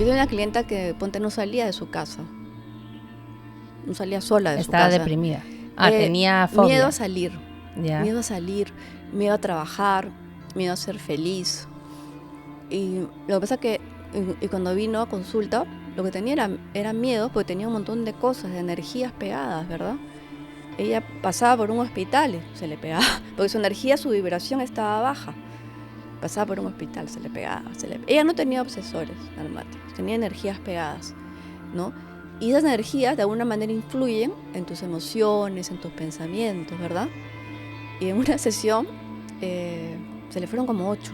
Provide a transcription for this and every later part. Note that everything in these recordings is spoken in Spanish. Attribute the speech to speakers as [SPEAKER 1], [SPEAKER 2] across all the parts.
[SPEAKER 1] Yo tenía una clienta que, ponte, no salía de su casa. No salía sola de su casa.
[SPEAKER 2] Estaba deprimida. Tenía fobia.
[SPEAKER 1] Miedo a salir.
[SPEAKER 2] Ya.
[SPEAKER 1] Miedo a salir, miedo a trabajar, miedo a ser feliz. Y lo que pasa es que y cuando vino a consulta, lo que tenía era miedo, porque tenía un montón de cosas, de energías pegadas, ¿verdad? Ella pasaba por un hospital y se le pegaba, porque su energía, su vibración estaba baja. Pasaba por un hospital, se le pegaba. Ella no tenía obsesores dalmáticos, tenía energías pegadas, ¿no? Y esas energías de alguna manera influyen en tus emociones, en tus pensamientos, ¿verdad? Y en una sesión se le fueron como 8.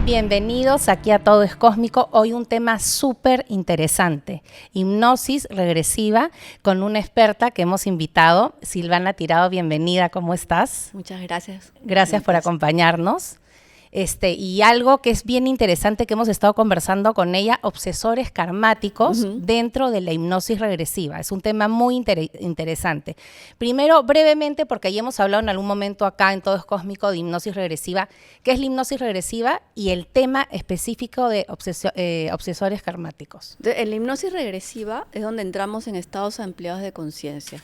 [SPEAKER 2] Bienvenidos aquí a Todo es Cósmico. Hoy un tema súper interesante, hipnosis regresiva, con una experta que hemos invitado, Silvana Tirado. Bienvenida, ¿cómo estás?
[SPEAKER 1] Muchas gracias.
[SPEAKER 2] Gracias por acompañarnos. Y algo que es bien interesante que hemos estado conversando con ella, obsesores karmáticos dentro de la hipnosis regresiva. Es un tema muy interesante. Primero, brevemente, porque ya hemos hablado en algún momento acá en Todo es Cósmico de hipnosis regresiva, qué es la hipnosis regresiva y el tema específico de obsesores karmáticos.
[SPEAKER 1] En la hipnosis regresiva es donde entramos en estados ampliados de conciencia.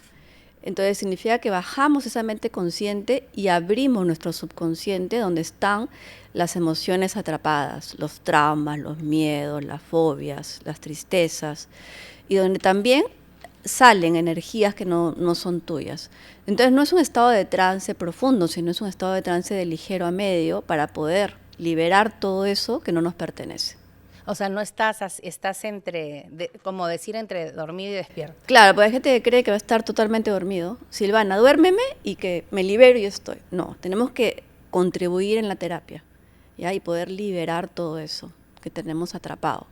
[SPEAKER 1] Entonces significa que bajamos esa mente consciente y abrimos nuestro subconsciente donde están las emociones atrapadas, los traumas, los miedos, las fobias, las tristezas, y donde también salen energías que no son tuyas. Entonces no es un estado de trance profundo, sino es un estado de trance de ligero a medio para poder liberar todo eso que no nos pertenece.
[SPEAKER 2] O sea, no estás como decir, entre dormido y despierto.
[SPEAKER 1] Claro, porque hay gente que cree que va a estar totalmente dormido. Silvana, duérmeme y que me libero y estoy. No, tenemos que contribuir en la terapia, ¿ya? Y poder liberar todo eso que tenemos atrapado.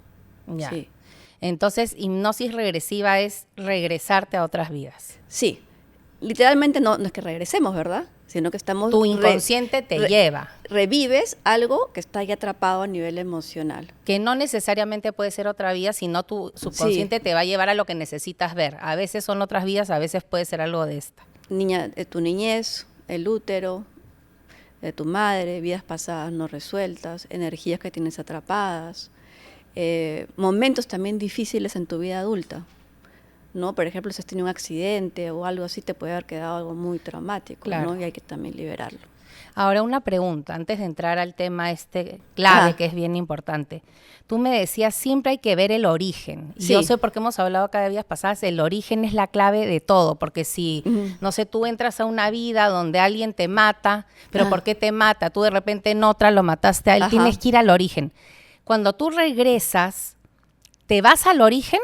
[SPEAKER 2] Ya.
[SPEAKER 1] Sí.
[SPEAKER 2] Entonces, hipnosis regresiva es regresarte a otras vidas.
[SPEAKER 1] Sí. Literalmente no es que regresemos, ¿verdad? Sino que estamos...
[SPEAKER 2] Tu inconsciente te lleva.
[SPEAKER 1] Revives algo que está ahí atrapado a nivel emocional.
[SPEAKER 2] Que no necesariamente puede ser otra vida, sino tu subconsciente te va a llevar a lo que necesitas ver. A veces son otras vidas, a veces puede ser algo de esta.
[SPEAKER 1] Tu niñez, el útero, de tu madre, vidas pasadas no resueltas, energías que tienes atrapadas, momentos también difíciles en tu vida adulta, ¿no? Por ejemplo, si has tenido un accidente o algo así, te puede haber quedado algo muy traumático,
[SPEAKER 2] claro,
[SPEAKER 1] ¿no? Y hay que también liberarlo.
[SPEAKER 2] Ahora, una pregunta, antes de entrar al tema clave, que es bien importante. Tú me decías, siempre hay que ver el origen.
[SPEAKER 1] Sí.
[SPEAKER 2] Yo sé, porque hemos hablado cada días pasadas, el origen es la clave de todo, porque si, no sé, tú entras a una vida donde alguien te mata, pero ¿por qué te mata? Tú de repente en otra lo mataste a él, tienes que ir al origen. Cuando tú regresas, ¿te vas al origen?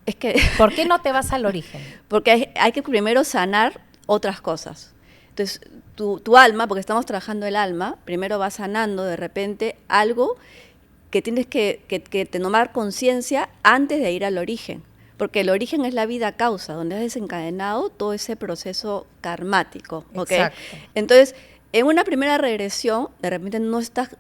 [SPEAKER 1] Es que
[SPEAKER 2] ¿Por qué no te vas al origen?
[SPEAKER 1] Porque hay que primero sanar otras cosas. Entonces, tu alma, porque estamos trabajando el alma, primero va sanando de repente algo que tienes que tomar conciencia antes de ir al origen. Porque el origen es la vida causa, donde has desencadenado todo ese proceso karmático. ¿Okay?
[SPEAKER 2] Exacto.
[SPEAKER 1] Entonces, en una primera regresión, de repente no estás,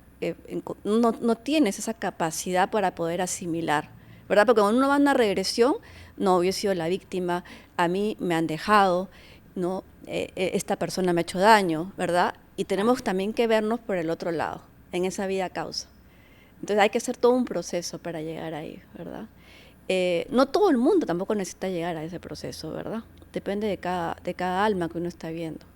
[SPEAKER 1] no tienes esa capacidad para poder asimilar, ¿verdad? Porque cuando uno va a una regresión, no, yo he sido la víctima, a mí me han dejado, ¿no? Esta persona me ha hecho daño, ¿verdad? Y tenemos también que vernos por el otro lado, en esa vida causa. Entonces hay que hacer todo un proceso para llegar ahí, ¿verdad? No todo el mundo tampoco necesita llegar a ese proceso, ¿verdad? Depende de cada alma que uno está viendo.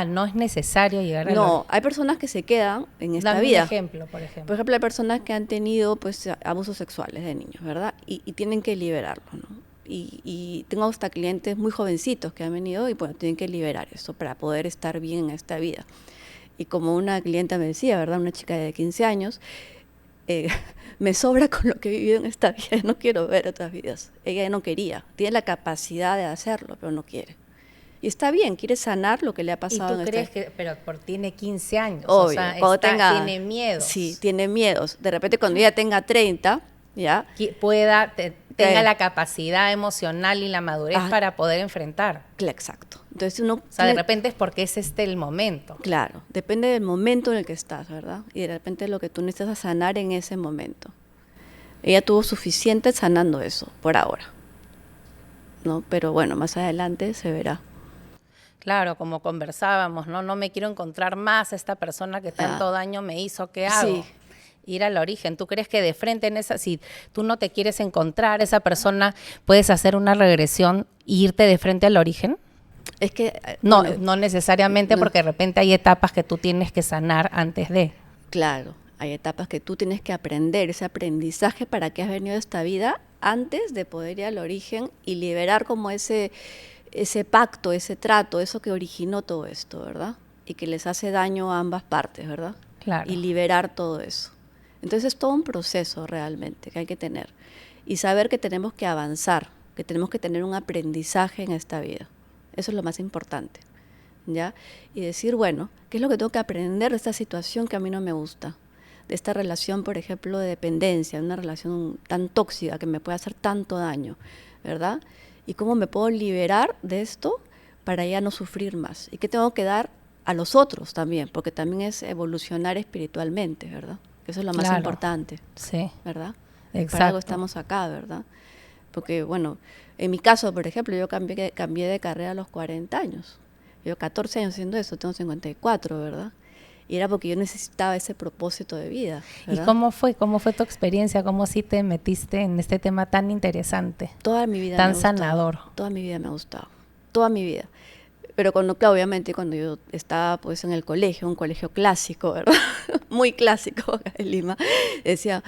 [SPEAKER 2] No es necesario llegar a...
[SPEAKER 1] No, hay personas que se quedan en esta vida.
[SPEAKER 2] Dame un ejemplo, por ejemplo.
[SPEAKER 1] Por ejemplo, hay personas que han tenido pues abusos sexuales de niños, ¿verdad? Y tienen que liberarlo, ¿no? Y tengo hasta clientes muy jovencitos que han venido y bueno, tienen que liberar eso para poder estar bien en esta vida. Y como una clienta me decía, ¿verdad? Una chica de 15 años, me sobra con lo que he vivido en esta vida, no quiero ver otras vidas. Ella no quería, tiene la capacidad de hacerlo, pero no quiere. Y está bien, quiere sanar lo que le ha pasado.
[SPEAKER 2] ¿Y tú crees que, pero tiene 15 años?
[SPEAKER 1] Obvio,
[SPEAKER 2] o sea, tiene miedos.
[SPEAKER 1] Sí, tiene miedos. De repente cuando ella tenga 30, ¿ya?
[SPEAKER 2] Tenga la capacidad emocional y la madurez para poder enfrentar.
[SPEAKER 1] Exacto. Entonces
[SPEAKER 2] de repente es porque es el momento.
[SPEAKER 1] Claro, depende del momento en el que estás, ¿verdad? Y de repente lo que tú necesitas sanar en ese momento. Ella tuvo suficiente sanando eso, por ahora, ¿no? Pero bueno, más adelante se verá.
[SPEAKER 2] Claro, como conversábamos, ¿no? No me quiero encontrar más a esta persona que tanto daño me hizo, ¿qué hago?
[SPEAKER 1] Sí.
[SPEAKER 2] Ir al origen. ¿Tú crees que de frente en esa, si tú no te quieres encontrar esa persona, puedes hacer una regresión e irte de frente al origen?
[SPEAKER 1] Es que...
[SPEAKER 2] No,
[SPEAKER 1] bueno,
[SPEAKER 2] no necesariamente,
[SPEAKER 1] no.
[SPEAKER 2] porque de repente hay etapas que tú tienes que sanar antes de.
[SPEAKER 1] Claro, hay etapas que tú tienes que aprender, ese aprendizaje para que has venido a esta vida antes de poder ir al origen y liberar como ese pacto, ese trato, eso que originó todo esto, ¿verdad? Y que les hace daño a ambas partes, ¿verdad?
[SPEAKER 2] Claro.
[SPEAKER 1] Y liberar todo eso. Entonces es todo un proceso realmente que hay que tener. Y saber que tenemos que avanzar, que tenemos que tener un aprendizaje en esta vida. Eso es lo más importante, ¿ya? Y decir, bueno, ¿qué es lo que tengo que aprender de esta situación que a mí no me gusta? De esta relación, por ejemplo, de dependencia, una relación tan tóxica que me puede hacer tanto daño, ¿verdad? ¿Y cómo me puedo liberar de esto para ya no sufrir más? ¿Y qué tengo que dar a los otros también? Porque también es evolucionar espiritualmente, ¿verdad? Eso es lo más importante,
[SPEAKER 2] sí,
[SPEAKER 1] ¿verdad?
[SPEAKER 2] Exacto.
[SPEAKER 1] Para algo estamos acá, ¿verdad? Porque, bueno, en mi caso, por ejemplo, yo cambié de carrera a los 40 años. Yo 14 años haciendo eso, tengo 54, ¿verdad? Y era porque yo necesitaba ese propósito de vida, ¿verdad?
[SPEAKER 2] ¿Y cómo fue? ¿Cómo fue tu experiencia? ¿Cómo sí te metiste en este tema tan interesante?
[SPEAKER 1] Toda mi vida
[SPEAKER 2] tan
[SPEAKER 1] me ha gustado.
[SPEAKER 2] sanador.
[SPEAKER 1] Toda mi vida me ha gustado. Toda mi vida. Pero claro, obviamente cuando yo estaba pues en el colegio, un colegio clásico, ¿verdad? Muy clásico acá en Lima, decía,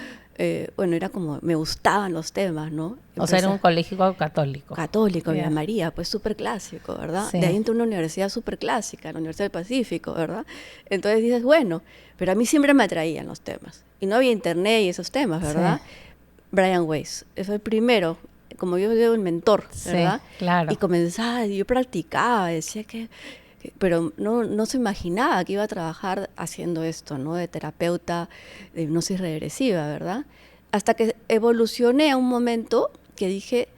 [SPEAKER 1] bueno, era como, me gustaban los temas, ¿no?
[SPEAKER 2] O sea, era un colegio católico.
[SPEAKER 1] Católico,
[SPEAKER 2] Yeah.
[SPEAKER 1] Villa María, pues súper clásico, ¿verdad?
[SPEAKER 2] Sí.
[SPEAKER 1] De ahí entré a una universidad súper clásica, la Universidad del Pacífico, ¿verdad? Entonces dices, bueno, pero a mí siempre me atraían los temas. Y no había internet y esos temas, ¿verdad?
[SPEAKER 2] Sí.
[SPEAKER 1] Brian Weiss, fue el primero, como yo digo, el mentor, ¿verdad?
[SPEAKER 2] Sí, claro.
[SPEAKER 1] Y comenzaba, yo practicaba, decía pero no se imaginaba que iba a trabajar haciendo esto, ¿no? De terapeuta de hipnosis regresiva, ¿verdad? Hasta que evolucioné a un momento que dije,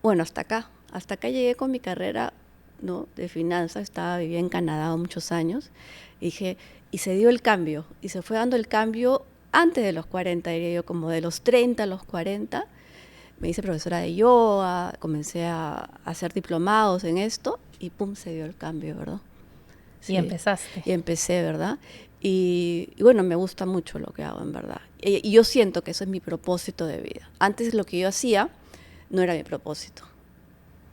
[SPEAKER 1] bueno, hasta acá llegué con mi carrera, ¿no? De finanzas, vivía en Canadá muchos años, y se dio el cambio, y se fue dando el cambio antes de los 40, diría yo, como de los 30 a los 40, me hice profesora de yoga, comencé a hacer diplomados en esto, y pum, se dio el cambio, ¿verdad?
[SPEAKER 2] Sí. Y empezaste.
[SPEAKER 1] Y empecé, ¿verdad? Y bueno, me gusta mucho lo que hago, en verdad. Y yo siento que eso es mi propósito de vida. Antes lo que yo hacía no era mi propósito.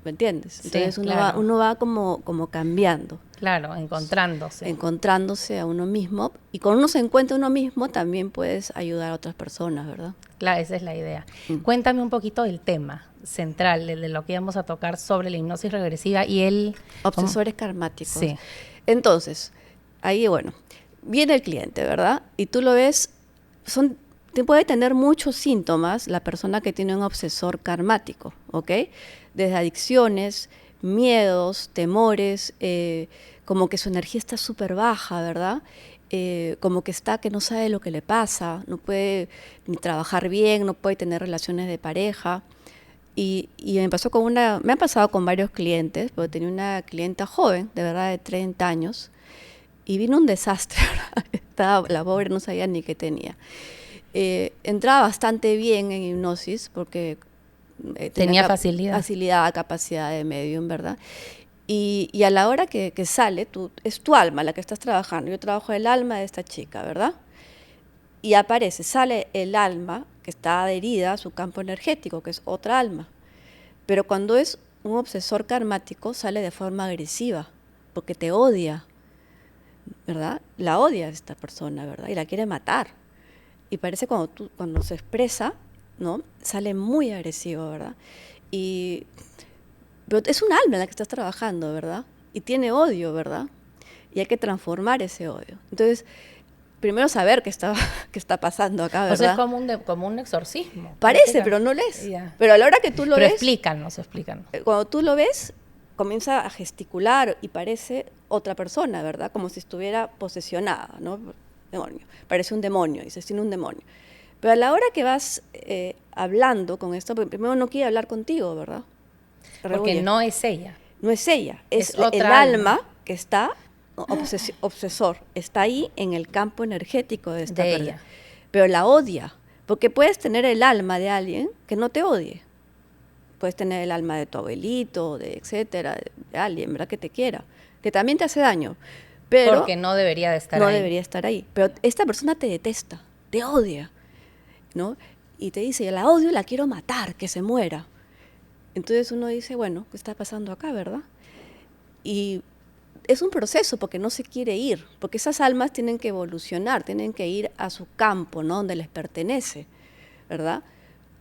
[SPEAKER 1] ¿Me entiendes? Entonces
[SPEAKER 2] sí,
[SPEAKER 1] uno va como cambiando.
[SPEAKER 2] Claro, encontrándose.
[SPEAKER 1] Encontrándose a uno mismo. Y cuando uno se encuentra a uno mismo, también puedes ayudar a otras personas, ¿verdad?
[SPEAKER 2] Claro, esa es la idea. Cuéntame un poquito del tema central, de lo que íbamos a tocar sobre la hipnosis regresiva y el...
[SPEAKER 1] Obsesores karmáticos.
[SPEAKER 2] Sí.
[SPEAKER 1] Entonces, ahí, bueno, viene el cliente, ¿verdad? Y tú lo ves, te puede tener muchos síntomas la persona que tiene un obsesor karmático, ¿ok? Desde adicciones, miedos, temores, como que su energía está súper baja, ¿verdad? Como que no sabe lo que le pasa, no puede ni trabajar bien, no puede tener relaciones de pareja. Y me ha pasado con varios clientes, porque tenía una clienta joven, de verdad de 30 años, y vino un desastre, la pobre no sabía ni qué tenía. Entraba bastante bien en hipnosis, porque
[SPEAKER 2] tenía facilidad,
[SPEAKER 1] capacidad de medium, ¿verdad? Y a la hora que sale, es tu alma la que estás trabajando. Yo trabajo el alma de esta chica, ¿verdad? Y sale el alma que está adherida a su campo energético, que es otra alma. Pero cuando es un obsesor karmático, sale de forma agresiva, porque te odia, ¿verdad? La odia a esta persona, ¿verdad? Y la quiere matar. Y parece cuando se expresa, ¿no? Sale muy agresivo, ¿verdad? Pero es un alma en la que estás trabajando, ¿verdad? Y tiene odio, ¿verdad? Y hay que transformar ese odio. Entonces, primero saber qué está pasando acá, ¿verdad?
[SPEAKER 2] O sea, es como un exorcismo.
[SPEAKER 1] Parece, pero no lo es.
[SPEAKER 2] Yeah.
[SPEAKER 1] Pero a la hora que tú lo ves...
[SPEAKER 2] Explícanos.
[SPEAKER 1] Cuando tú lo ves, comienza a gesticular y parece otra persona, ¿verdad? Como si estuviera posesionada, ¿no? Demonio. Parece un demonio, dices, tiene un demonio. Pero a la hora que vas hablando con esto, porque primero no quiere hablar contigo, ¿verdad?
[SPEAKER 2] Porque no es ella.
[SPEAKER 1] No es ella, es el
[SPEAKER 2] otra
[SPEAKER 1] alma que está... obsesor, está ahí en el campo energético de esta persona,
[SPEAKER 2] ella.
[SPEAKER 1] Pero la odia, porque puedes tener el alma de alguien que no te odie, puedes tener el alma de tu abuelito, etcétera, de alguien, ¿verdad? Que te quiera, que también te hace daño, pero
[SPEAKER 2] porque no debería de estar
[SPEAKER 1] no
[SPEAKER 2] ahí.
[SPEAKER 1] debería estar ahí. Pero esta persona te detesta, te odia, ¿no? Y te dice, la odio, la quiero matar, que se muera. Entonces uno dice, bueno, ¿qué está pasando acá, verdad? Y es un proceso porque no se quiere ir, porque esas almas tienen que evolucionar, tienen que ir a su campo, ¿no? Donde les pertenece, ¿verdad?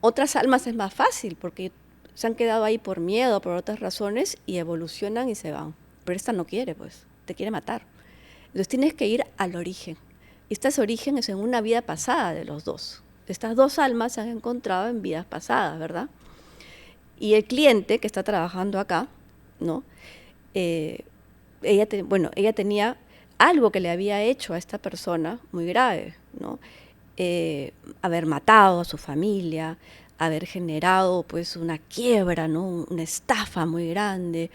[SPEAKER 1] Otras almas es más fácil porque se han quedado ahí por miedo, por otras razones, y evolucionan y se van. Pero esta no quiere, pues, te quiere matar. Entonces tienes que ir al origen. Y este origen es en una vida pasada de los dos. Estas dos almas se han encontrado en vidas pasadas, ¿verdad? Y el cliente que está trabajando acá, ¿no? Ella tenía algo que le había hecho a esta persona muy grave, ¿no? Haber matado a su familia, haber generado pues una quiebra, ¿no? Una estafa muy grande,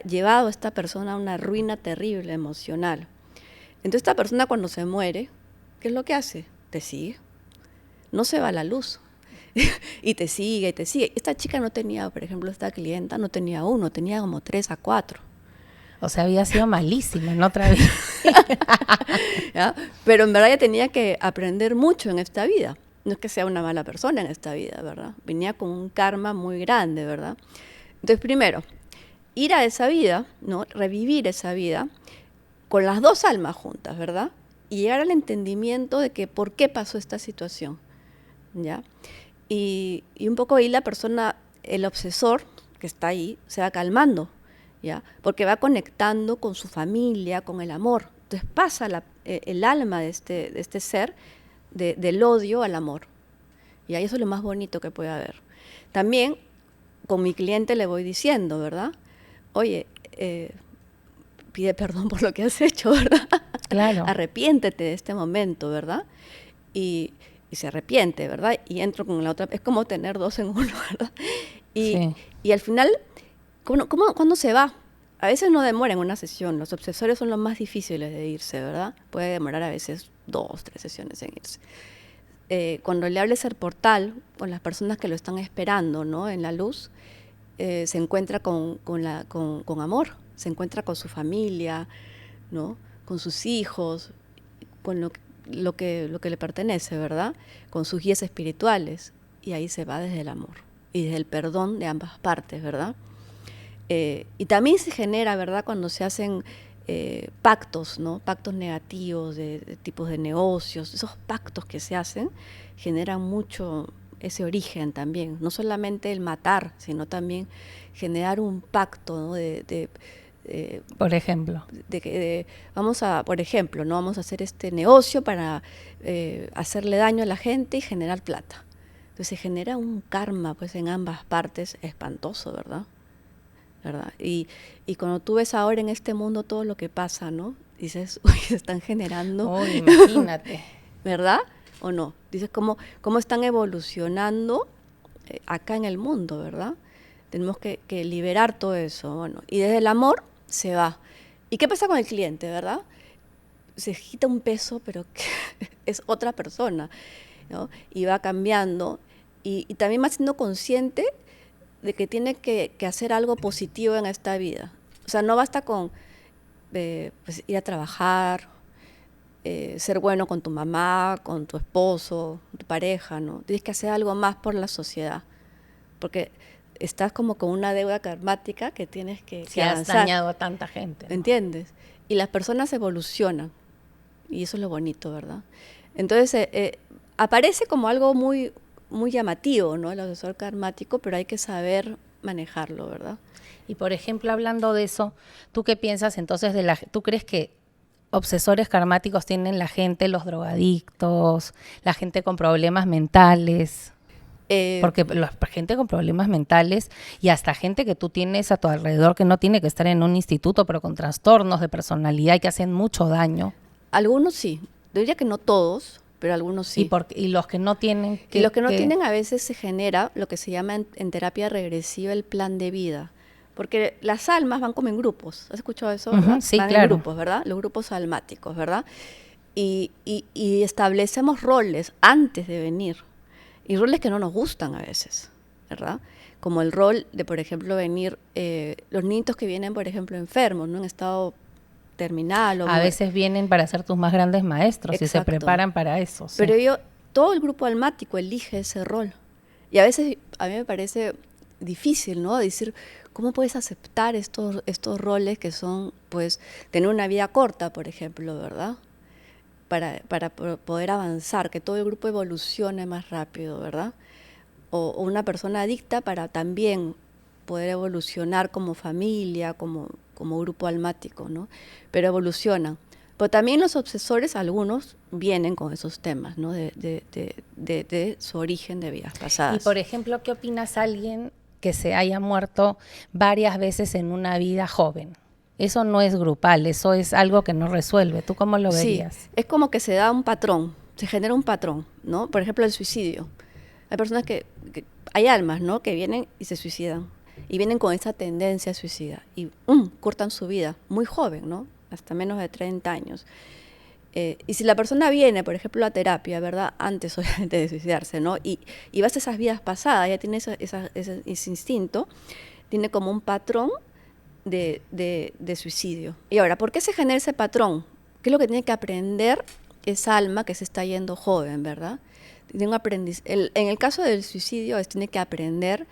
[SPEAKER 1] llevado a esta persona a una ruina terrible emocional. Entonces esta persona cuando se muere, ¿qué es lo que hace? Te sigue, no se va a la luz. Y te sigue, y te sigue. Esta chica no tenía, por ejemplo, esta clienta no tenía uno, tenía como 3 a 4.
[SPEAKER 2] O sea, había sido malísima en otra vida.
[SPEAKER 1] ¿Ya? Pero en verdad ella tenía que aprender mucho en esta vida. No es que sea una mala persona en esta vida, ¿verdad? Venía con un karma muy grande, ¿verdad? Entonces, primero, ir a esa vida, ¿no? Revivir esa vida con las dos almas juntas, ¿verdad? Y llegar al entendimiento de que por qué pasó esta situación, ¿ya? Y un poco ahí la persona, el obsesor que está ahí, se va calmando, ¿ya? Porque va conectando con su familia, con el amor. Entonces pasa el alma de este ser del odio al amor. Y ahí eso es lo más bonito que puede haber. También con mi cliente le voy diciendo, ¿verdad? Oye, pide perdón por lo que has hecho, ¿verdad?
[SPEAKER 2] Claro.
[SPEAKER 1] Arrepiéntete de este momento, ¿verdad? Y se arrepiente, ¿verdad? Y entro con la otra, es como tener dos en uno, ¿verdad? Y al final, ¿cuándo se va? A veces no demora en una sesión, los obsesores son los más difíciles de irse, ¿verdad? Puede demorar a veces 2, 3 sesiones en irse. Cuando le hables al portal, con las personas que lo están esperando, ¿no? En la luz, se encuentra con amor, se encuentra con su familia, ¿no? Con sus hijos, con lo que le pertenece, ¿verdad? Con sus guías espirituales, y ahí se va desde el amor y desde el perdón de ambas partes, ¿verdad? Y también se genera, ¿verdad? Cuando se hacen pactos, ¿no? Pactos negativos de tipos de negocios, esos pactos que se hacen generan mucho ese origen también, no solamente el matar, sino también generar un pacto, ¿no?
[SPEAKER 2] Por ejemplo.
[SPEAKER 1] Por ejemplo, ¿no? Vamos a hacer este negocio para hacerle daño a la gente y generar plata. Entonces se genera un karma pues en ambas partes espantoso, ¿verdad? Y cuando tú ves ahora en este mundo todo lo que pasa, ¿no? Dices, uy, se están generando.
[SPEAKER 2] Uy, imagínate.
[SPEAKER 1] ¿Verdad? ¿O no? Dices, ¿cómo están evolucionando acá en el mundo, ¿verdad? Tenemos que liberar todo eso, bueno. Y desde el amor se va. ¿Y qué pasa con el cliente, verdad? Se quita un peso, pero es otra persona, ¿no? Y va cambiando. Y también va siendo consciente de que tiene que hacer algo positivo en esta vida. O sea, no basta con pues, ir a trabajar, ser bueno con tu mamá, con tu esposo, tu pareja, ¿no? Tienes que hacer algo más por la sociedad, porque estás como con una deuda karmática que tienes que avanzar.
[SPEAKER 2] Has dañado a tanta gente, ¿no?
[SPEAKER 1] ¿Entiendes? Y las personas evolucionan, y eso es lo bonito, ¿verdad? Entonces, aparece como algo muy, muy llamativo, ¿no? El obsesor karmático, pero hay que saber manejarlo, ¿verdad?
[SPEAKER 2] Y por ejemplo, hablando de eso, ¿tú qué piensas entonces tú crees que obsesores karmáticos tienen la gente, los drogadictos, la gente con problemas mentales? Porque la gente con problemas mentales y hasta gente que tú tienes a tu alrededor que no tiene que estar en un instituto, pero con trastornos de personalidad y que hacen mucho daño.
[SPEAKER 1] Algunos sí, diría que no todos, pero algunos sí.
[SPEAKER 2] Y los que no tienen...
[SPEAKER 1] Y los que no tienen, a veces se genera lo que se llama en terapia regresiva el plan de vida. Porque las almas van como en grupos. ¿Has escuchado eso?
[SPEAKER 2] Uh-huh, sí,
[SPEAKER 1] van
[SPEAKER 2] claro.
[SPEAKER 1] En grupos, ¿verdad? Los grupos almáticos, ¿verdad? Y establecemos roles antes de venir. Y roles que no nos gustan a veces, ¿verdad? como el rol de, por ejemplo, venir, los niños que vienen, por ejemplo, enfermos, ¿no? En estado terminal.
[SPEAKER 2] A veces vienen para ser tus más grandes maestros.
[SPEAKER 1] Exacto.
[SPEAKER 2] Y se preparan para eso. Sí.
[SPEAKER 1] Pero todo el grupo almático elige ese rol. Y a veces a mí me parece difícil, ¿no? Decir, ¿cómo puedes aceptar estos roles que son, pues, tener una vida corta, por ejemplo, ¿verdad? Para poder avanzar, que todo el grupo evolucione más rápido, ¿verdad? O una persona adicta para también poder evolucionar como familia, como grupo almático, ¿no? Pero evolucionan. Pero también los obsesores, algunos, vienen con esos temas, ¿no? De su origen de vidas pasadas.
[SPEAKER 2] Y, por ejemplo, ¿qué opinas alguien que se haya muerto varias veces en una vida joven? Eso no es grupal, eso es algo que no resuelve. ¿Tú cómo lo verías?
[SPEAKER 1] Sí, es como que se da un patrón, se genera un patrón, ¿no? Por ejemplo, el suicidio. Hay personas hay almas, ¿no? Que vienen y se suicidan. Y vienen con esa tendencia a suicida. Y cortan su vida, muy joven, ¿no? Hasta menos de 30 años. Y si la persona viene, por ejemplo, a terapia, ¿verdad? Antes, obviamente, de suicidarse, ¿no? Y vas a esas vidas pasadas, ya tiene ese instinto, tiene como un patrón de suicidio. Y ahora, ¿por qué se genera ese patrón? ¿Qué es lo que tiene que aprender esa alma que se está yendo joven, ¿verdad? Tiene un en el caso del suicidio, tiene que aprender,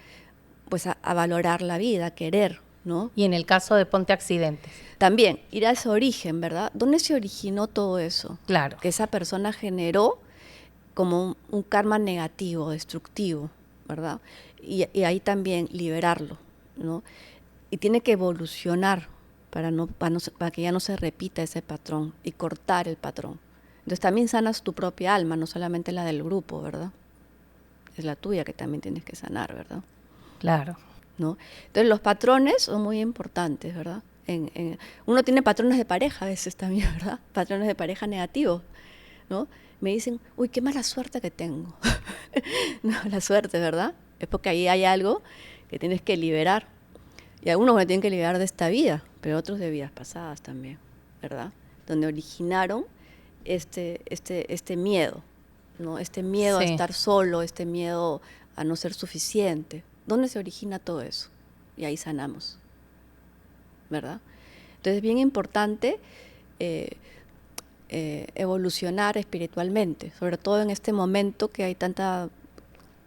[SPEAKER 1] pues, a valorar la vida, a querer, ¿no?
[SPEAKER 2] Y en el caso de ponte accidentes.
[SPEAKER 1] También, ir a ese origen, ¿verdad? ¿Dónde se originó todo eso?
[SPEAKER 2] Claro.
[SPEAKER 1] Que esa persona generó como un karma negativo, destructivo, ¿verdad? Y ahí también liberarlo, ¿no? Y tiene que evolucionar para que ya no se repita ese patrón y cortar el patrón. Entonces también sanas tu propia alma, no solamente la del grupo, ¿verdad? Es la tuya que también tienes que sanar, ¿verdad?
[SPEAKER 2] Claro.
[SPEAKER 1] ¿No? Entonces los patrones son muy importantes, ¿verdad? Uno tiene patrones de pareja a veces también, ¿verdad? Patrones de pareja negativos, ¿no? Me dicen, uy, qué mala suerte que tengo. No, la suerte, ¿verdad? Es porque ahí hay algo que tienes que liberar. Y algunos tienen que liberar de esta vida, pero otros de vidas pasadas también, ¿verdad? Donde originaron este miedo, ¿no? Este miedo a estar solo, este miedo a no ser suficiente. ¿Dónde se origina todo eso? Y ahí sanamos, ¿verdad? Entonces es bien importante evolucionar espiritualmente, sobre todo en este momento que hay tanta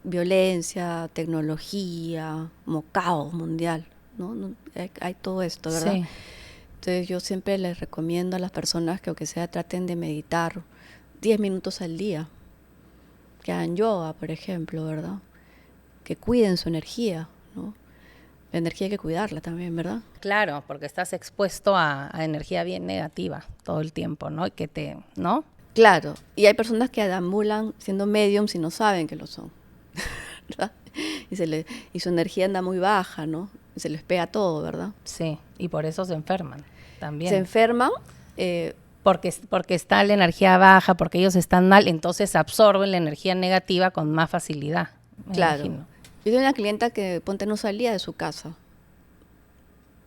[SPEAKER 1] violencia, tecnología, como caos mundial, ¿no? Hay todo esto, ¿verdad?
[SPEAKER 2] Sí.
[SPEAKER 1] Entonces yo siempre les recomiendo a las personas que aunque sea traten de meditar 10 minutos al día, que hagan yoga, por ejemplo, ¿verdad? Que cuiden su energía, ¿no? La energía hay que cuidarla también, ¿verdad?
[SPEAKER 2] Claro, porque estás expuesto a energía bien negativa todo el tiempo, ¿no? Y ¿no?
[SPEAKER 1] Claro, y hay personas que deambulan siendo mediums y no saben que lo son, ¿verdad? Y su energía anda muy baja, ¿no? Y se les pega todo, ¿verdad?
[SPEAKER 2] Sí, y por eso se enferman también.
[SPEAKER 1] Se enferman.
[SPEAKER 2] Porque está la energía baja, porque ellos están mal, entonces absorben la energía negativa con más facilidad.
[SPEAKER 1] Claro.
[SPEAKER 2] Imagino.
[SPEAKER 1] Yo tenía una clienta que, no salía de su casa.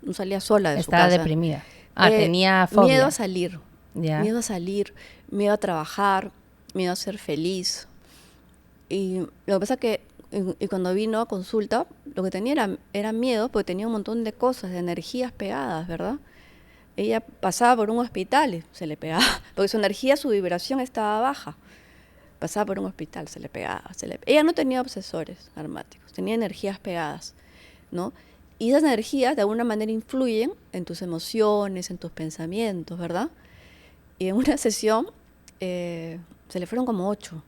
[SPEAKER 1] No salía sola de su casa.
[SPEAKER 2] Estaba deprimida. Tenía fobia.
[SPEAKER 1] Miedo a salir.
[SPEAKER 2] Ya.
[SPEAKER 1] Miedo a salir, miedo a trabajar, miedo a ser feliz. Y lo que pasa es que y cuando vino a consulta, lo que tenía era miedo, porque tenía un montón de cosas, de energías pegadas, ¿verdad? Ella pasaba por un hospital y se le pegaba, porque su energía, su vibración estaba baja. Pasaba por un hospital, se le pegaba. Ella no tenía obsesores karmáticos, tenía energías pegadas, ¿no? Y esas energías de alguna manera influyen en tus emociones, en tus pensamientos, ¿verdad? Y en una sesión se le fueron como 8.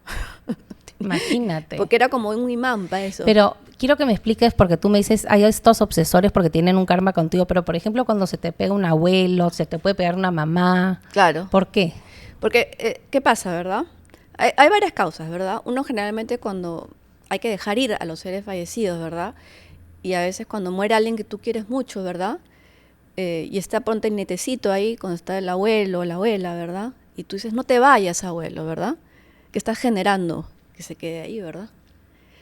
[SPEAKER 2] Imagínate.
[SPEAKER 1] Porque era como un imán para eso.
[SPEAKER 2] Pero quiero que me expliques, porque tú me dices, hay estos obsesores porque tienen un karma contigo, pero por ejemplo cuando se te pega un abuelo, se te puede pegar una mamá.
[SPEAKER 1] Claro.
[SPEAKER 2] ¿Por qué?
[SPEAKER 1] Porque, ¿qué pasa, verdad? Hay varias causas, ¿verdad? Uno generalmente cuando hay que dejar ir a los seres fallecidos, ¿verdad? Y a veces cuando muere alguien que tú quieres mucho, ¿verdad? Y está pronto el nietecito ahí, cuando está el abuelo o la abuela, ¿verdad? Y tú dices, no te vayas, abuelo, ¿verdad? Que estás generando que se quede ahí, ¿verdad?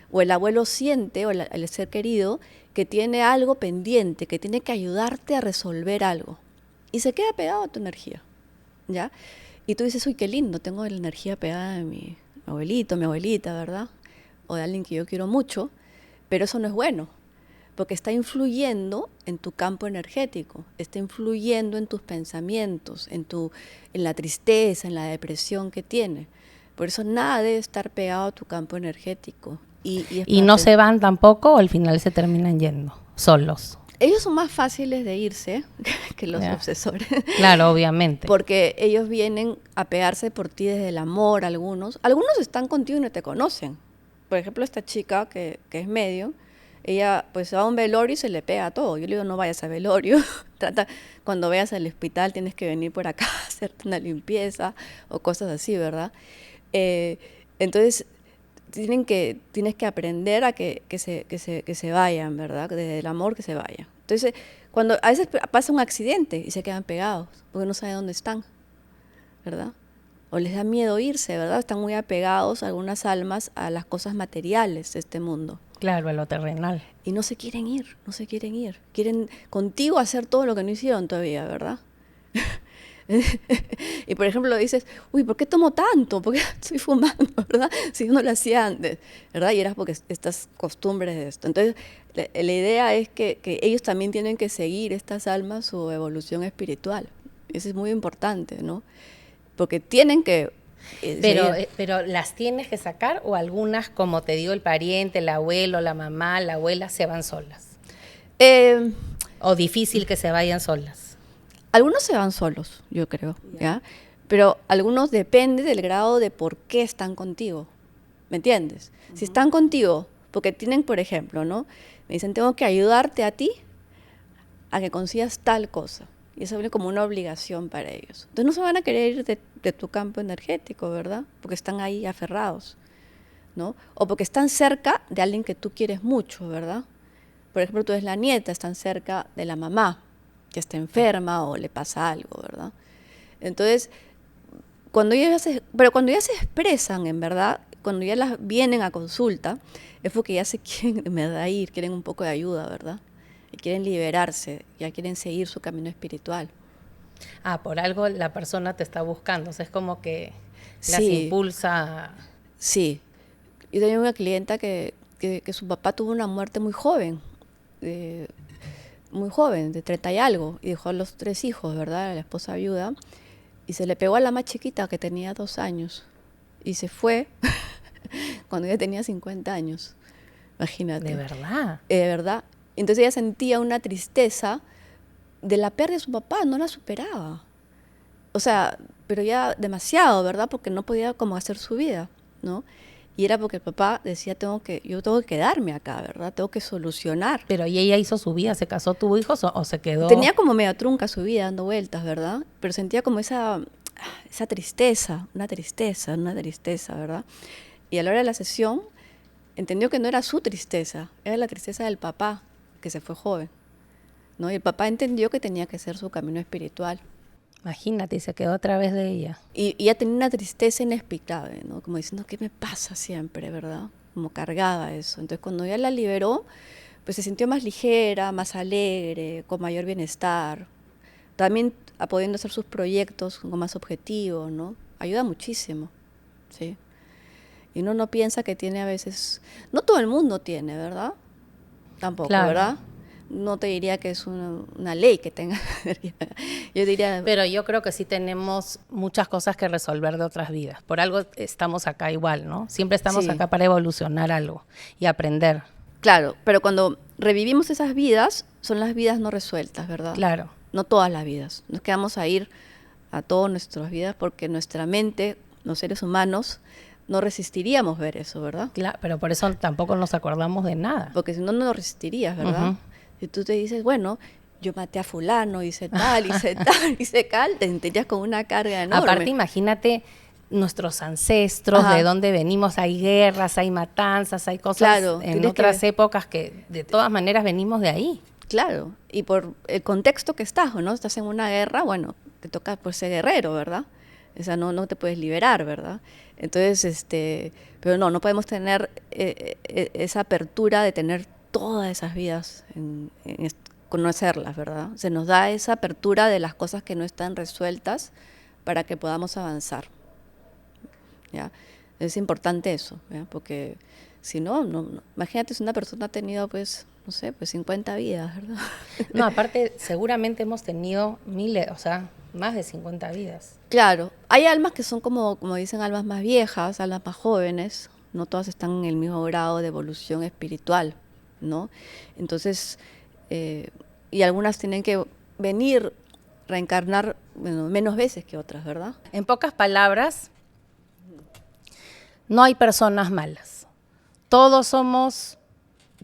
[SPEAKER 1] O el abuelo siente, o el ser querido, que tiene algo pendiente, que tiene que ayudarte a resolver algo. Y se queda pegado a tu energía, ¿ya? Y tú dices, uy, qué lindo, tengo la energía pegada de mi abuelito, mi abuelita, ¿verdad? O de alguien que yo quiero mucho, pero eso no es bueno. porque está influyendo en tu campo energético, está influyendo en tus pensamientos, en la tristeza, en la depresión que tiene. Por eso nada debe estar pegado a tu campo energético.
[SPEAKER 2] Y no se van tampoco, o al final se terminan yendo, solos.
[SPEAKER 1] Ellos son más fáciles de irse que los obsesores.
[SPEAKER 2] Claro, obviamente.
[SPEAKER 1] Porque ellos vienen a pegarse por ti desde el amor, algunos. Algunos están contigo y no te conocen. Por ejemplo, esta chica que es medio, ella pues va a un velorio y se le pega todo. Yo le digo, no vayas a velorio. Cuando vayas al hospital tienes que venir por acá a hacerte una limpieza o cosas así, ¿verdad? Entonces, tienes que aprender a que se vayan, ¿verdad? Desde el amor que se vayan. Entonces, cuando a veces pasa un accidente y se quedan pegados, porque no saben dónde están, ¿verdad? O les da miedo irse, ¿verdad? Están muy apegados algunas almas a las cosas materiales de este mundo.
[SPEAKER 2] Claro, a lo terrenal.
[SPEAKER 1] Y no se quieren ir, no se quieren ir. Quieren contigo hacer todo lo que no hicieron todavía, ¿verdad? Y por ejemplo dices, uy, ¿por qué tomo tanto? ¿Por qué estoy fumando? ¿Verdad? Si yo no lo hacía antes, ¿verdad? Y era porque estas costumbres de esto. Entonces, la idea es que ellos también tienen que seguir, estas almas, su evolución espiritual. Eso es muy importante, ¿no? Porque tienen que...
[SPEAKER 2] Pero ¿las tienes que sacar o algunas, como te digo, el pariente, el abuelo, la mamá, la abuela, se van solas? ¿O difícil que se vayan solas?
[SPEAKER 1] Algunos se van solos, yo creo, ¿ya? Pero algunos depende del grado de por qué están contigo, ¿me entiendes? Si están contigo, porque tienen, por ejemplo, ¿no? Me dicen, tengo que ayudarte a ti a que consigas tal cosa. Y eso viene como una obligación para ellos. Entonces no se van a querer ir de tu campo energético, ¿verdad? Porque están ahí aferrados, ¿no? O porque están cerca de alguien que tú quieres mucho, ¿verdad? Por ejemplo, tú eres la nieta, están cerca de la mamá, que está enferma o le pasa algo, ¿verdad? Entonces, cuando ellas se expresan, en verdad, cuando ya las vienen a consulta, es porque ya se quieren en verdad ir, quieren un poco de ayuda, ¿verdad? Y quieren liberarse, ya quieren seguir su camino espiritual.
[SPEAKER 2] Por algo la persona te está buscando, o sea, es como que las impulsa.
[SPEAKER 1] Sí, yo tenía una clienta que su papá tuvo una muerte muy joven, de 30 y algo, y dejó a los 3 hijos, ¿verdad? La esposa viuda, y se le pegó a la más chiquita, que tenía 2 años, y se fue cuando ella tenía 50 años, imagínate.
[SPEAKER 2] ¿De verdad?
[SPEAKER 1] De verdad. Entonces ella sentía una tristeza de la pérdida de su papá, no la superaba. O sea, pero ya demasiado, ¿verdad? Porque no podía como hacer su vida, ¿no? Y era porque el papá decía, yo tengo que quedarme acá, ¿verdad? Tengo que solucionar.
[SPEAKER 2] Pero ¿y ella hizo su vida? ¿Se casó, tuvo hijos o se quedó?
[SPEAKER 1] Tenía como media trunca su vida, dando vueltas, ¿verdad? Pero sentía como esa tristeza, una tristeza, ¿verdad? Y a la hora de la sesión, entendió que no era su tristeza, era la tristeza del papá, que se fue joven, ¿no? Y el papá entendió que tenía que hacer su camino espiritual.
[SPEAKER 2] Imagínate, y se quedó a través de ella.
[SPEAKER 1] Y ella tenía una tristeza inexplicable, ¿no? Como diciendo, ¿qué me pasa siempre, verdad? Como cargaba eso. Entonces, cuando ella la liberó, pues se sintió más ligera, más alegre, con mayor bienestar. También pudiendo hacer sus proyectos con más objetivos, ¿no? Ayuda muchísimo, ¿sí? Y uno no piensa que tiene a veces... No todo el mundo tiene, ¿verdad? Tampoco, claro. ¿Verdad? No te diría que es una ley que tenga energía. Yo diría...
[SPEAKER 2] Pero yo creo que sí tenemos muchas cosas que resolver de otras vidas. Por algo estamos acá igual, ¿no? Siempre estamos acá para evolucionar algo y aprender.
[SPEAKER 1] Claro, pero cuando revivimos esas vidas, son las vidas no resueltas, ¿verdad?
[SPEAKER 2] Claro.
[SPEAKER 1] No todas las vidas. Nos quedamos a ir a todas nuestras vidas porque nuestra mente, los seres humanos, no resistiríamos ver eso, ¿verdad?
[SPEAKER 2] Claro, pero por eso tampoco nos acordamos de nada.
[SPEAKER 1] Porque si no, no lo resistirías, ¿verdad? Si tú te dices, bueno, yo maté a fulano, hice tal, hice tal, te sentirías con una carga enorme.
[SPEAKER 2] Aparte, imagínate nuestros ancestros, de dónde venimos, hay guerras, hay matanzas, hay cosas en otras épocas que de todas maneras venimos de ahí.
[SPEAKER 1] Claro, y por el contexto que estás, ¿no? Estás en una guerra, bueno, te toca pues ser guerrero, ¿verdad? O sea, no te puedes liberar, ¿verdad? Entonces, pero no podemos tener esa apertura de tener todas esas vidas, conocerlas, ¿verdad? Se nos da esa apertura de las cosas que no están resueltas para que podamos avanzar, ¿ya? Es importante eso, ¿ya? Porque Si no, imagínate si una persona ha tenido, pues, no sé, pues 50 vidas, ¿verdad?
[SPEAKER 2] No, aparte, seguramente hemos tenido miles, o sea, más de 50 vidas.
[SPEAKER 1] Claro, hay almas que son como dicen, almas más viejas, almas más jóvenes, no todas están en el mismo grado de evolución espiritual, ¿no? Entonces, y algunas tienen que venir, reencarnar, bueno, menos veces que otras, ¿verdad?
[SPEAKER 2] En pocas palabras, no hay personas malas. Todos somos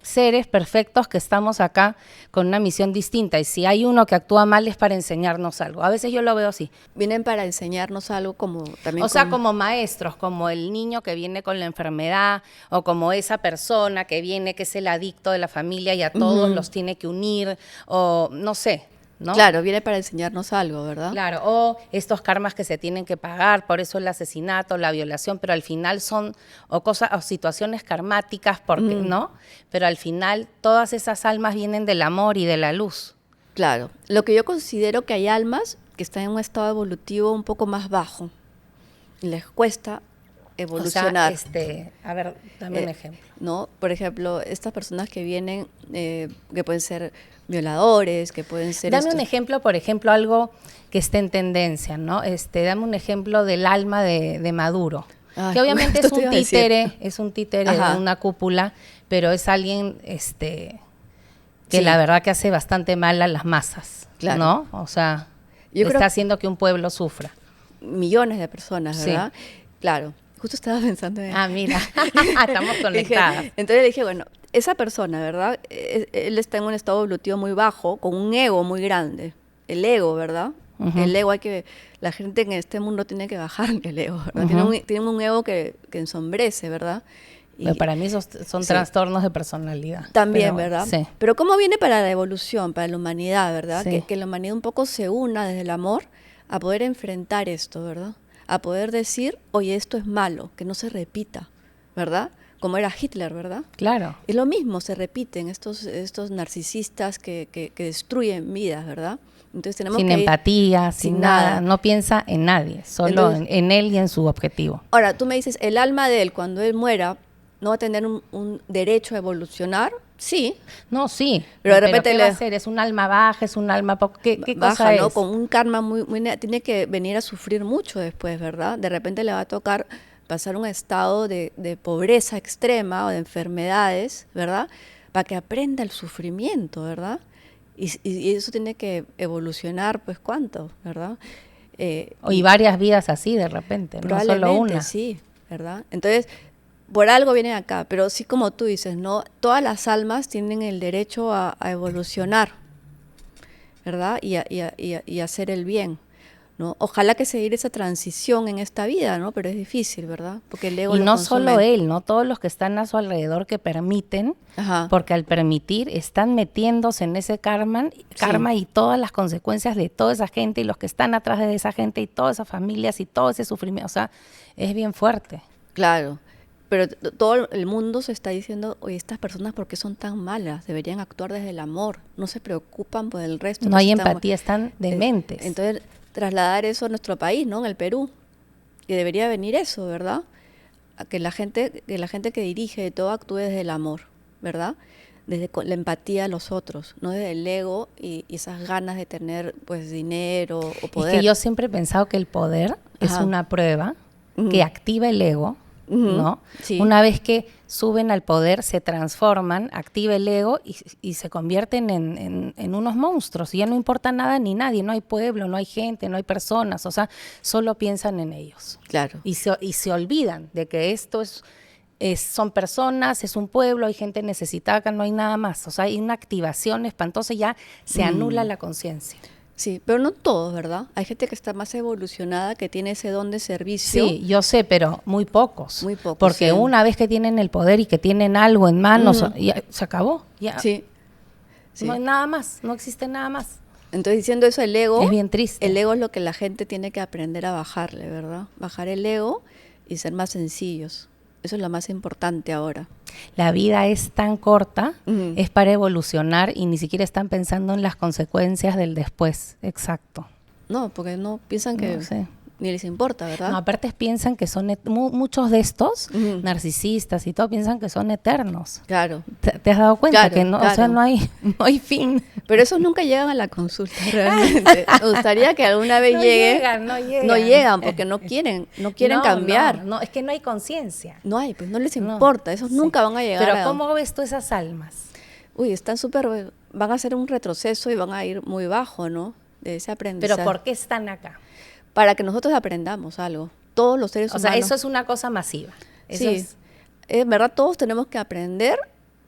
[SPEAKER 2] seres perfectos que estamos acá con una misión distinta. Y si hay uno que actúa mal es para enseñarnos algo. A veces yo lo veo así.
[SPEAKER 1] Vienen para enseñarnos algo como también.
[SPEAKER 2] O sea, como maestros, como el niño que viene con la enfermedad o como esa persona que viene, que es el adicto de la familia y a todos los tiene que unir o no sé. ¿No?
[SPEAKER 1] Claro, viene para enseñarnos algo, ¿verdad?
[SPEAKER 2] Claro, o estos karmas que se tienen que pagar, por eso el asesinato, la violación, pero al final son o cosas o situaciones karmáticas, porque ¿no? Pero al final todas esas almas vienen del amor y de la luz.
[SPEAKER 1] Claro, lo que yo considero que hay almas que están en un estado evolutivo un poco más bajo y les cuesta evolucionar.
[SPEAKER 2] O sea, a ver, dame un ejemplo.
[SPEAKER 1] ¿No? Por ejemplo, estas personas que vienen, que pueden ser violadores, que pueden ser...
[SPEAKER 2] Dame un ejemplo, por ejemplo, algo que esté en tendencia, ¿no? Dame un ejemplo del alma de Maduro. Ay, que obviamente es un títere de una cúpula, pero es alguien que la verdad que hace bastante mal a las masas, claro. ¿No? O sea, está haciendo que un pueblo sufra.
[SPEAKER 1] Millones de personas, ¿verdad? Sí. Claro. Justo estaba pensando en...
[SPEAKER 2] Ah, mira, estamos conectadas.
[SPEAKER 1] Entonces le dije, bueno, esa persona, ¿verdad? Él está en un estado evolutivo muy bajo, con un ego muy grande. El ego, ¿verdad? El ego la gente en este mundo tiene que bajar el ego, ¿verdad? Tienen un ego que ensombrece, ¿verdad?
[SPEAKER 2] Y para mí son trastornos de personalidad.
[SPEAKER 1] También, ¿verdad?
[SPEAKER 2] Sí.
[SPEAKER 1] Pero ¿cómo viene para la evolución, para la humanidad, ¿verdad? Sí. Que la humanidad un poco se una desde el amor a poder enfrentar esto, ¿verdad? A poder decir, oye, esto es malo, que no se repita, ¿verdad? Como era Hitler, ¿verdad?
[SPEAKER 2] Claro.
[SPEAKER 1] Es lo mismo, se repiten estos narcisistas que destruyen vidas, ¿verdad? Entonces tenemos
[SPEAKER 2] sin empatía, sin nada, no piensa en nadie, solo en él y en su objetivo.
[SPEAKER 1] Ahora, tú me dices, el alma de él, cuando él muera, ¿no va a tener un derecho a evolucionar? Sí.
[SPEAKER 2] No, sí.
[SPEAKER 1] Pero de repente
[SPEAKER 2] ¿qué va a hacer? ¿Es un alma baja? ¿Es un alma poco? ¿Qué
[SPEAKER 1] baja,
[SPEAKER 2] cosa
[SPEAKER 1] ¿no?
[SPEAKER 2] es?
[SPEAKER 1] Con un karma muy... Tiene que venir a sufrir mucho después, ¿verdad? De repente le va a tocar pasar un estado de pobreza extrema o de enfermedades, ¿verdad? Para que aprenda el sufrimiento, ¿verdad? Y eso tiene que evolucionar, pues, ¿cuánto? ¿Verdad?
[SPEAKER 2] Y varias vidas así, de repente, no solo una.
[SPEAKER 1] Sí, ¿verdad? Entonces... Por algo vienen acá, pero sí como tú dices, ¿no? Todas las almas tienen el derecho a evolucionar, ¿verdad? Y a hacer el bien, ¿no? Ojalá que se diera esa transición en esta vida, ¿no? Pero es difícil, ¿verdad? Porque el ego
[SPEAKER 2] y
[SPEAKER 1] lo
[SPEAKER 2] no
[SPEAKER 1] consume.
[SPEAKER 2] Solo él, ¿no? Todos los que están a su alrededor que permiten, porque al permitir están metiéndose en ese karma y todas las consecuencias de toda esa gente y los que están atrás de esa gente y todas esas familias y todo ese sufrimiento. O sea, es bien fuerte.
[SPEAKER 1] Claro. Pero todo el mundo se está diciendo, oye, estas personas, ¿por qué son tan malas? Deberían actuar desde el amor, no se preocupan por el resto.
[SPEAKER 2] No hay empatía, están dementes.
[SPEAKER 1] Entonces, trasladar eso a nuestro país, ¿no? En el Perú. Y debería venir eso, ¿verdad? A que la gente que dirige todo actúe desde el amor, ¿verdad? Desde la empatía a los otros, no desde el ego y esas ganas de tener, pues, dinero o poder.
[SPEAKER 2] Es que yo siempre he pensado que el poder es una prueba que activa el ego, ¿no?
[SPEAKER 1] Sí.
[SPEAKER 2] Una vez que suben al poder, se transforman, activa el ego y se convierten en unos monstruos. Y ya no importa nada ni nadie, no hay pueblo, no hay gente, no hay personas, o sea, solo piensan en ellos.
[SPEAKER 1] Claro.
[SPEAKER 2] Y se olvidan de que esto son personas, es un pueblo, hay gente necesitada, acá no hay nada más. O sea, hay una activación espantosa y ya se anula la conciencia.
[SPEAKER 1] Sí, pero no todos, ¿verdad? Hay gente que está más evolucionada, que tiene ese don de servicio.
[SPEAKER 2] Sí, yo sé, pero muy pocos.
[SPEAKER 1] Muy pocos.
[SPEAKER 2] Porque una vez que tienen el poder y que tienen algo en manos, ya se acabó. Ya.
[SPEAKER 1] Sí.
[SPEAKER 2] No hay nada más, no existe nada más.
[SPEAKER 1] Entonces, diciendo eso, el ego...
[SPEAKER 2] Es bien triste.
[SPEAKER 1] El ego es lo que la gente tiene que aprender a bajarle, ¿verdad? Bajar el ego y ser más sencillos. Eso es lo más importante ahora.
[SPEAKER 2] La vida es tan corta, es para evolucionar y ni siquiera están pensando en las consecuencias del después. Exacto.
[SPEAKER 1] No, porque no piensan que...
[SPEAKER 2] No sé.
[SPEAKER 1] ni les importa, ¿verdad?
[SPEAKER 2] No, aparte piensan que son, muchos de estos narcisistas y todo piensan que son eternos.
[SPEAKER 1] Claro.
[SPEAKER 2] ¿Te has dado cuenta
[SPEAKER 1] Claro,
[SPEAKER 2] que no,
[SPEAKER 1] claro.
[SPEAKER 2] o sea, no hay fin?
[SPEAKER 1] Pero esos nunca llegan a la consulta realmente. Me gustaría que alguna vez
[SPEAKER 2] No
[SPEAKER 1] lleguen.
[SPEAKER 2] llegan.
[SPEAKER 1] No llegan porque no quieren cambiar.
[SPEAKER 2] No, es que no hay conciencia.
[SPEAKER 1] No hay, pues no les
[SPEAKER 2] No.
[SPEAKER 1] importa. Esos
[SPEAKER 2] Sí.
[SPEAKER 1] nunca van a llegar
[SPEAKER 2] Pero
[SPEAKER 1] a...
[SPEAKER 2] ¿cómo ves tú esas almas?
[SPEAKER 1] Uy, están súper... Van a hacer un retroceso y van a ir muy bajo, ¿no? De ese aprendizaje.
[SPEAKER 2] ¿Pero por qué están acá?
[SPEAKER 1] Para que nosotros aprendamos algo. Todos los seres
[SPEAKER 2] O
[SPEAKER 1] humanos.
[SPEAKER 2] sea, eso es una cosa masiva. Eso
[SPEAKER 1] Sí,
[SPEAKER 2] es-
[SPEAKER 1] en verdad todos tenemos que aprender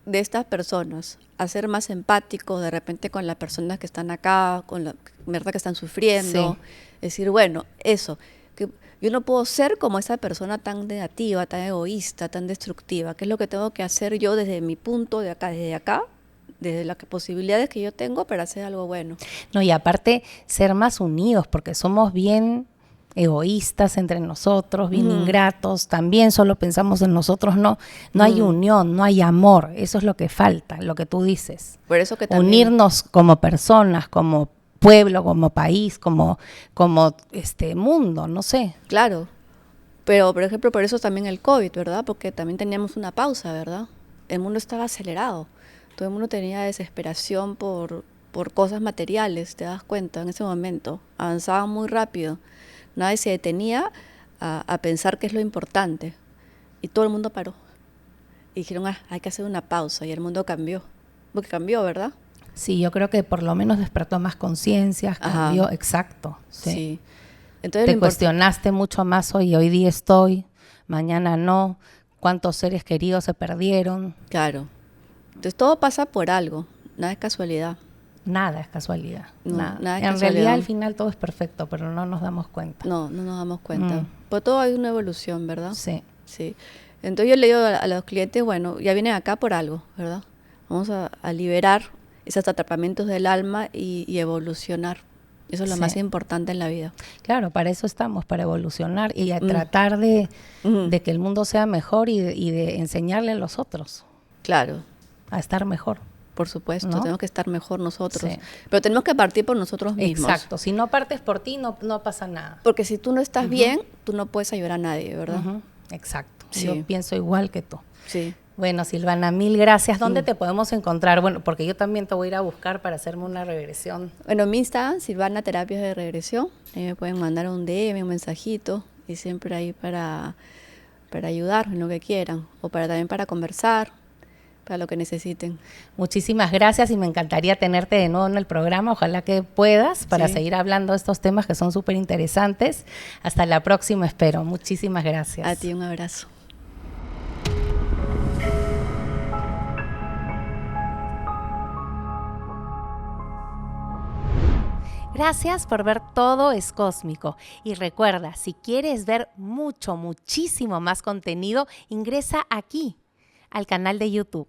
[SPEAKER 1] de estas personas, a ser más empáticos de repente con las personas que están acá, con la verdad que están sufriendo.
[SPEAKER 2] Sí.
[SPEAKER 1] Decir, bueno, eso, que yo no puedo ser como esa persona tan negativa, tan egoísta, tan destructiva. ¿Qué es lo que tengo que hacer yo desde mi punto de acá, desde las posibilidades que yo tengo para hacer algo bueno?
[SPEAKER 2] No, y aparte ser más unidos, porque somos bien egoístas entre nosotros, bien ingratos, también solo pensamos en nosotros, no hay unión, no hay amor, eso es lo que falta, lo que tú dices.
[SPEAKER 1] Por eso que también...
[SPEAKER 2] Unirnos como personas, como pueblo, como país, como mundo, no sé.
[SPEAKER 1] Claro, pero por ejemplo, por eso también el COVID, ¿verdad? Porque también teníamos una pausa, ¿verdad? El mundo estaba acelerado, todo el mundo tenía desesperación por cosas materiales, te das cuenta en ese momento, avanzaban muy rápido, nadie se detenía a pensar qué es lo importante y todo el mundo paró y dijeron, hay que hacer una pausa y el mundo cambió, porque cambió, ¿verdad?
[SPEAKER 2] Sí, yo creo que por lo menos despertó más conciencia, cambió, exacto. Sí.
[SPEAKER 1] Sí. Entonces,
[SPEAKER 2] Te
[SPEAKER 1] lo
[SPEAKER 2] cuestionaste mucho más hoy día estoy, mañana no, cuántos seres queridos se perdieron.
[SPEAKER 1] Claro. Entonces todo pasa por algo, nada es casualidad.
[SPEAKER 2] Nada es casualidad.
[SPEAKER 1] No,
[SPEAKER 2] nada.
[SPEAKER 1] nada es
[SPEAKER 2] En
[SPEAKER 1] casualidad.
[SPEAKER 2] realidad al final todo es perfecto, pero no nos damos cuenta.
[SPEAKER 1] No nos damos cuenta. Por todo hay una evolución, ¿verdad?
[SPEAKER 2] Sí.
[SPEAKER 1] Sí. Entonces yo le digo a los clientes, bueno, ya vienen acá por algo, ¿verdad? Vamos a liberar esos atrapamientos del alma y evolucionar. Eso es lo
[SPEAKER 2] Sí.
[SPEAKER 1] más importante en la vida.
[SPEAKER 2] Claro, para eso estamos, para evolucionar y a tratar de que el mundo sea mejor y de enseñarle a los otros
[SPEAKER 1] Claro,
[SPEAKER 2] a estar mejor.
[SPEAKER 1] por supuesto,
[SPEAKER 2] ¿No?
[SPEAKER 1] tenemos que estar mejor nosotros.
[SPEAKER 2] Sí.
[SPEAKER 1] Pero tenemos que partir por nosotros mismos.
[SPEAKER 2] Exacto, si no partes por ti no pasa nada.
[SPEAKER 1] Porque si tú no estás bien, tú no puedes ayudar a nadie, ¿verdad?
[SPEAKER 2] Ujú. Exacto,
[SPEAKER 1] Sí.
[SPEAKER 2] yo pienso igual que tú.
[SPEAKER 1] Sí.
[SPEAKER 2] Bueno, Silvana, mil gracias. ¿Dónde te podemos encontrar? Bueno, porque yo también te voy a ir a buscar para hacerme una regresión.
[SPEAKER 1] Bueno, mi Instagram, Silvana Terapias de Regresión. Ahí me pueden mandar un DM, un mensajito. Y siempre ahí para ayudar en lo que quieran. O también para conversar, para lo que necesiten.
[SPEAKER 2] Muchísimas gracias y me encantaría tenerte de nuevo en el programa. Ojalá que puedas para
[SPEAKER 1] Sí.
[SPEAKER 2] seguir hablando de estos temas que son súper interesantes. Hasta la próxima, espero. Muchísimas gracias.
[SPEAKER 1] A ti un abrazo.
[SPEAKER 2] Gracias por ver Todo es Cósmico. Y recuerda, si quieres ver muchísimo más contenido, ingresa aquí al canal de YouTube.